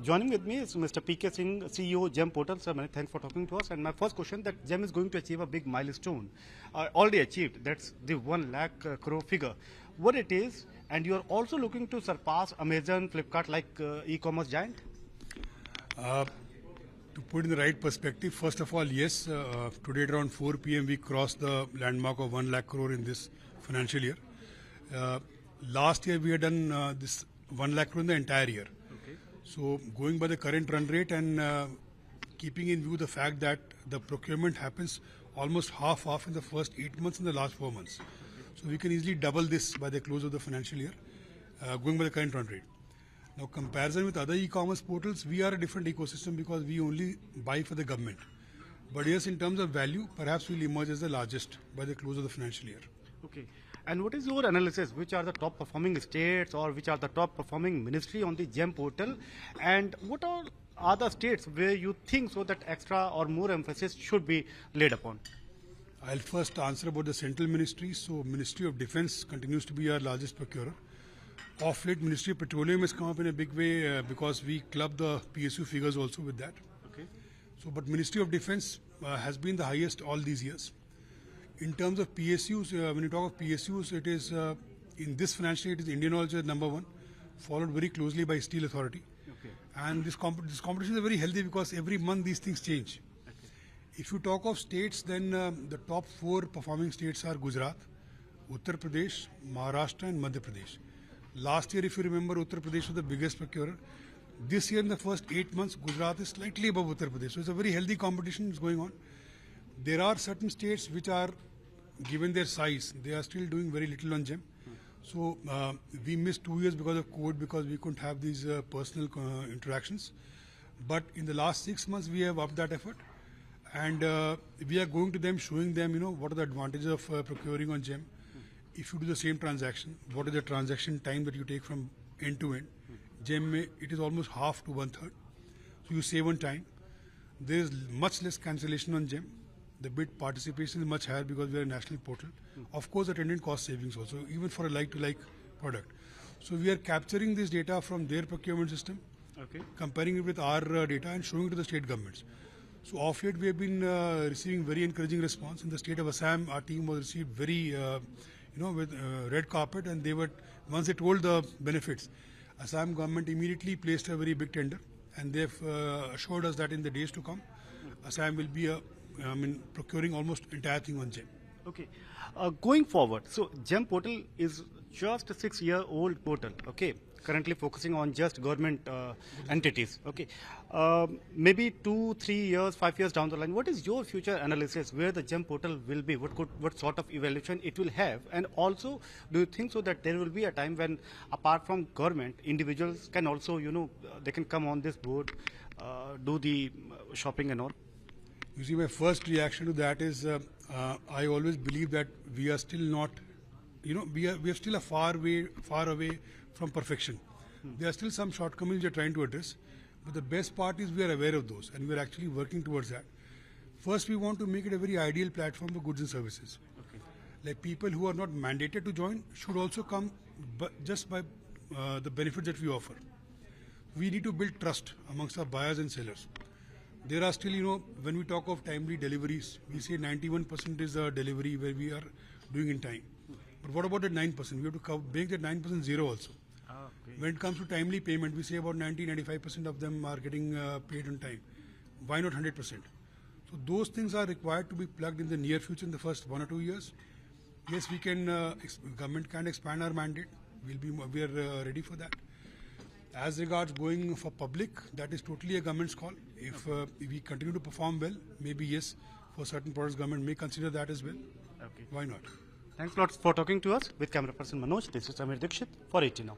joining with me is Mr. PK Singh, CEO, GEM Portal. Sir, many thanks for talking to us. And my first question that GEM is going to achieve a big milestone, already achieved. That's the 1 lakh crore figure. What it is, and you are also looking to surpass Amazon, Flipkart like e-commerce giant? To put in the right perspective, first of all, yes, today at around 4 p.m. we crossed the landmark of 1 lakh crore in this financial year. Last year we had done this 1 lakh crore in the entire year. Okay. So going by the current run rate and keeping in view the fact that the procurement happens almost half in the first 8 months and the last 4 months. So we can easily double this by the close of the financial year, going by the current run rate. Now, comparison with other e-commerce portals, we are a different ecosystem because we only buy for the government. But yes, in terms of value, perhaps we'll emerge as the largest by the close of the financial year. Okay. And what is your analysis? Which are the top performing states or which are the top performing ministry on the GEM portal? And what are the states where you think so that extra or more emphasis should be laid upon? I'll first answer about the central ministries. So, Ministry of Defence continues to be our largest procurer. Of late, Ministry of Petroleum has come up in a big way because we club the PSU figures also with that. Okay. So, but Ministry of Defence has been the highest all these years. In terms of PSUs, when you talk of PSUs, it is in this financial year, it is Indian Oil number 1, followed very closely by Steel Authority. Okay. And this competition is very healthy because every month these things change. Okay. If you talk of states, then the top 4 performing states are Gujarat, Uttar Pradesh, Maharashtra, and Madhya Pradesh. Last year, if you remember, Uttar Pradesh was the biggest procurer. This year, in the first 8 months, Gujarat is slightly above Uttar Pradesh. So it's a very healthy competition is going on. There are certain states which are, given their size, they are still doing very little on GEM. So we missed 2 years because of COVID, because we couldn't have these personal interactions. But in the last 6 months, we have upped that effort. And we are going to them, showing them, what are the advantages of procuring on GEM. If you do the same transaction, what is the transaction time that you take from end to end? GEM, it is almost half to 1/3. So you save on time. There is much less cancellation on GEM. The bid participation is much higher because we are a national portal. Of course, attendant cost savings also, even for a like-to-like product. So we are capturing this data from their procurement system, Okay. comparing it with our data and showing it to the state governments. So of late, we have been receiving very encouraging response. In the state of Assam, our team was received very with red carpet, and they were, once they told the benefits, Assam government immediately placed a very big tender, and they've assured us that in the days to come, Assam will be procuring almost entire thing on GEM. Okay. Going forward, so GEM portal is just a 6-year-old portal. Okay. Currently focusing on just government entities. Okay. Maybe 2, 3 years, 5 years down the line, what is your future analysis where the GEM portal will be? What sort of evaluation it will have? And also, do you think so that there will be a time when, apart from government, individuals can also, they can come on this board, do the shopping and all? You see, my first reaction to that is I always believe that we are still not, we are still a far away from perfection. There are still some shortcomings we are trying to address, but the best part is we are aware of those and we are actually working towards that. First, we want to make it a very ideal platform for goods and services. Okay. Like people who are not mandated to join should also come just by the benefits that we offer. We need to build trust amongst our buyers and sellers. There are still, when we talk of timely deliveries, we say 91% is a delivery where we are doing in time. But what about that 9%? We have to make that 9% zero also. Okay. When it comes to timely payment, we say about 90-95% of them are getting paid on time. Why not 100%? So those things are required to be plugged in the near future in the first 1 or 2 years. Yes, we can, government can expand our mandate. We are ready for that. As regards going for public, that is totally a government's call. If we continue to perform well, maybe yes, for certain products, government may consider that as well. Okay. Why not? Thanks a lot for talking to us. With camera person Manoj, this is Amir Dikshit for 80 Now.